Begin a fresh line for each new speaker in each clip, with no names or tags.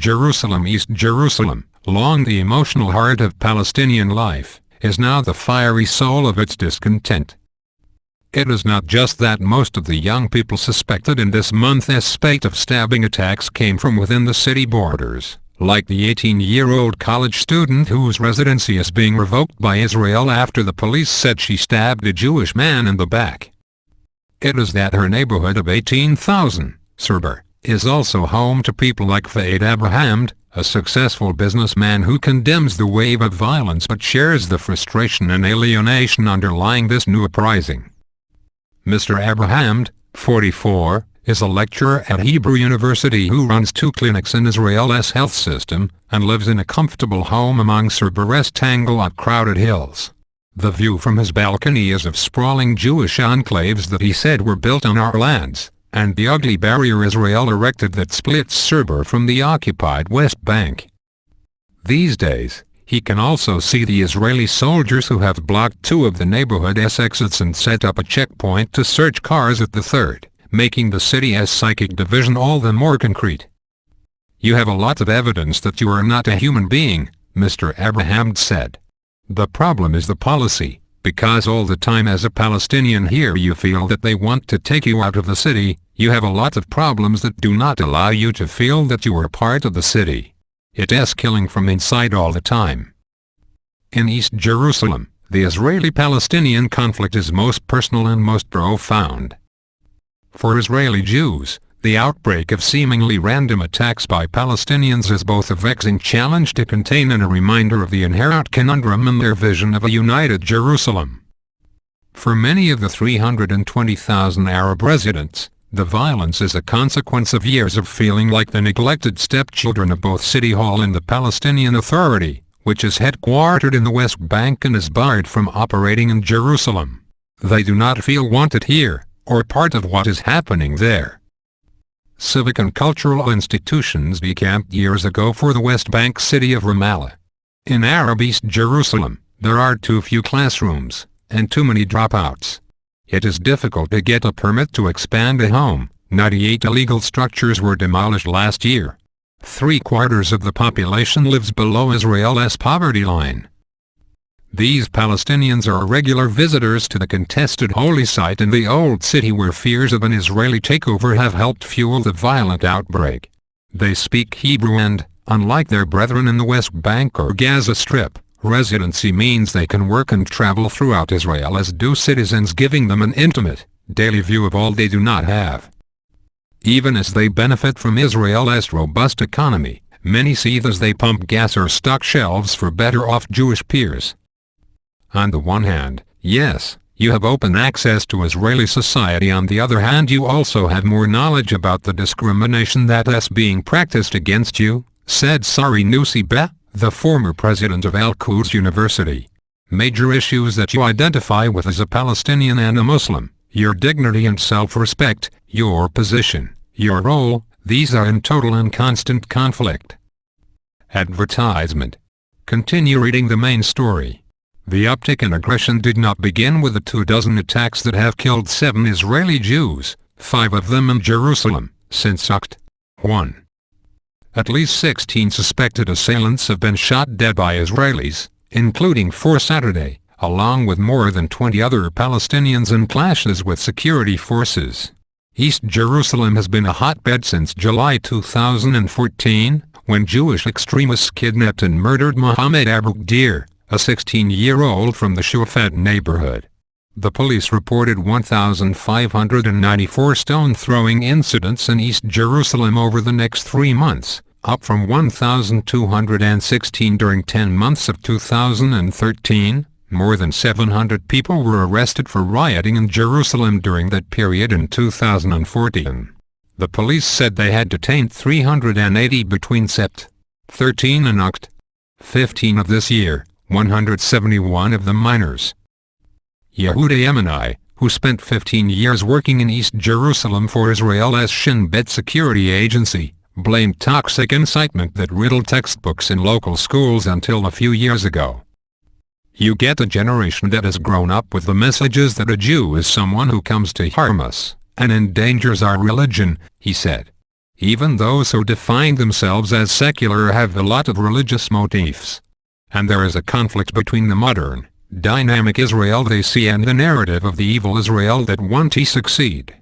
Jerusalem. East Jerusalem, long the emotional heart of Palestinian life, is now the fiery soul of its discontent. It is not just that most of the young people suspected in this month's spate of stabbing attacks came from within the city borders, like the 18-year-old college student whose residency is being revoked by Israel after the police said she stabbed a Jewish man in the back. It is that her neighborhood of 18,000, Serber, is also home to people like Fayed Abraham, a successful businessman who condemns the wave of violence but shares the frustration and alienation underlying this new uprising. Mr. Abraham, 44, is a lecturer at Hebrew University who runs 2 clinics in Israel's health system, and lives in a comfortable home among Serber's tangled crowded hills. The view from his balcony is of sprawling Jewish enclaves that he said were built on our lands, and the ugly barrier Israel erected that splits Serber from the occupied West Bank. These days, he can also see the Israeli soldiers who have blocked 2 of the neighborhood's exits and set up a checkpoint to search cars at the 3rd, making the city's psychic division all the more concrete. "You have a lot of evidence that you are not a human being," Mr. Abraham said. "The problem is the policy, because all the time as a Palestinian here you feel that they want to take you out of the city. You have a lot of problems that do not allow you to feel that you are part of the city. It's killing from inside all the time." In East Jerusalem, the Israeli-Palestinian conflict is most personal and most profound. For Israeli Jews, the outbreak of seemingly random attacks by Palestinians is both a vexing challenge to contain and a reminder of the inherent conundrum in their vision of a united Jerusalem. For many of the 320,000 Arab residents, the violence is a consequence of years of feeling like the neglected stepchildren of both City Hall and the Palestinian Authority, which is headquartered in the West Bank and is barred from operating in Jerusalem. They do not feel wanted here, or part of what is happening there. Civic and cultural institutions decamped years ago for the West Bank city of Ramallah. In Arab East Jerusalem, there are too few classrooms, and too many dropouts. It is difficult to get a permit to expand a home. 98 illegal structures were demolished last year. 3/4 of the population lives below Israel's poverty line. These Palestinians are regular visitors to the contested holy site in the Old City where fears of an Israeli takeover have helped fuel the violent outbreak. They speak Hebrew and, unlike their brethren in the West Bank or Gaza Strip, residency means they can work and travel throughout Israel as do citizens, giving them an intimate, daily view of all they do not have. Even as they benefit from Israel's robust economy, many seethe as they pump gas or stock shelves for better-off Jewish peers. On the one hand, yes, you have open access to Israeli society. On the other hand, you also have more knowledge about the discrimination that is being practiced against you, said Sari Nusibeh, the former president of Al-Quds University. Major issues that you identify with as a Palestinian and a Muslim, your dignity and self-respect, your position, your role, these are in total and constant conflict. Advertisement. Continue reading the main story. The uptick in aggression did not begin with the 24 attacks that have killed 7 Israeli Jews, 5 of them in Jerusalem, since Oct. 1. At least 16 suspected assailants have been shot dead by Israelis, including 4 Saturday, along with more than 20 other Palestinians in clashes with security forces. East Jerusalem has been a hotbed since July 2014, when Jewish extremists kidnapped and murdered Mohammed Abu Deer, a 16-year-old from the Shufat neighborhood. The police reported 1,594 stone-throwing incidents in East Jerusalem over the next 3 months, up from 1,216 during 10 months of 2013. More than 700 people were arrested for rioting in Jerusalem during that period in 2014. The police said they had detained 380 between Sept. 13 and Oct. 15 of this year, 171 of them minors. Yehuda Yemeni, who spent 15 years working in East Jerusalem for Israel's Shin Bet security agency, blamed toxic incitement that riddled textbooks in local schools until a few years ago. You get a generation that has grown up with the messages that a Jew is someone who comes to harm us, and endangers our religion, he said. Even those who define themselves as secular have a lot of religious motifs. And there is a conflict between the modern, dynamic Israel they see and the narrative of the evil Israel that want to succeed.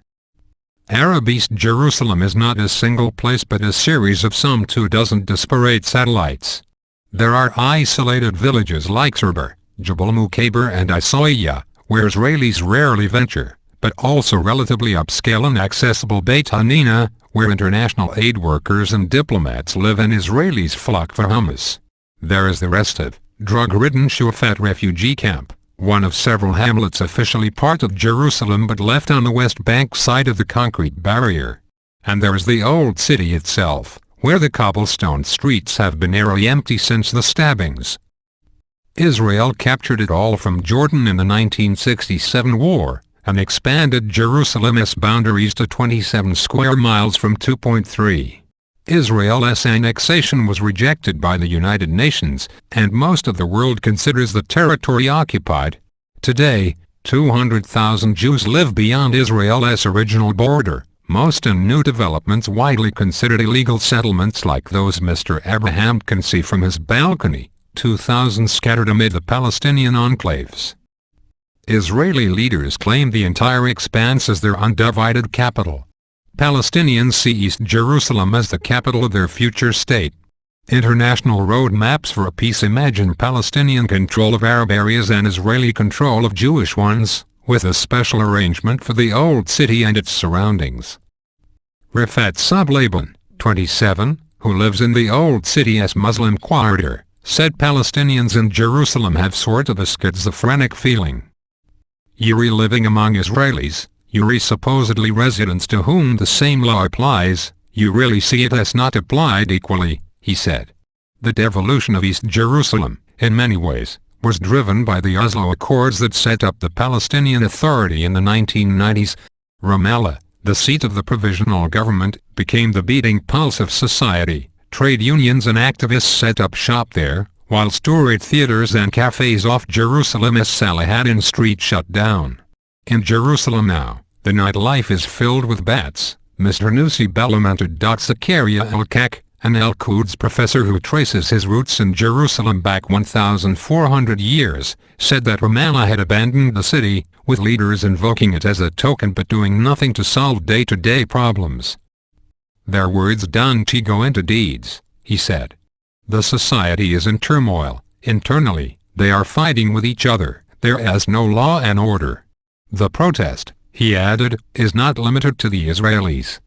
Arab East Jerusalem is not a single place but a series of some 24 disparate satellites. There are isolated villages like Serber, Jabal Mukaber and Isaiah, where Israelis rarely venture, but also relatively upscale and accessible Beit Hanina, where international aid workers and diplomats live and Israelis flock for hummus. There is the restive, drug-ridden Shuafat refugee camp, one of several hamlets officially part of Jerusalem but left on the West Bank side of the concrete barrier. And there is the old city itself, where the cobblestone streets have been nearly empty since the stabbings. Israel captured it all from Jordan in the 1967 war, and expanded Jerusalem's boundaries to 27 square miles from 2.3. Israel's annexation was rejected by the United Nations, and most of the world considers the territory occupied. Today, 200,000 Jews live beyond Israel's original border, most in new developments widely considered illegal settlements like those Mr. Abraham can see from his balcony, 2,000 scattered amid the Palestinian enclaves. Israeli leaders claim the entire expanse as their undivided capital. Palestinians see East Jerusalem as the capital of their future state. International road maps for a peace imagine Palestinian control of Arab areas and Israeli control of Jewish ones, with a special arrangement for the old city and its surroundings. Rifat Sablaban, 27, who lives in the old city as Muslim quarter, said Palestinians in Jerusalem have sort of a schizophrenic feeling. Yuri living among Israelis, Yuri supposedly residents to whom the same law applies, you really see it as not applied equally, he said. The devolution of East Jerusalem, in many ways, was driven by the Oslo Accords that set up the Palestinian Authority in the 1990s. Ramallah, the seat of the provisional government, became the beating pulse of society. Trade unions and activists set up shop there, while storied theaters and cafes off Jerusalem's Salahaddin Street shut down. In Jerusalem now, the nightlife is filled with bats, Mr. Nussi lamented. Zakaria El-Kak, an Al-Quds professor who traces his roots in Jerusalem back 1,400 years, said that Ramallah had abandoned the city, with leaders invoking it as a token but doing nothing to solve day-to-day problems. Their words don't go into deeds, he said. The society is in turmoil. Internally, they are fighting with each other. There is no law and order. The protest, he added, is not limited to the Israelis.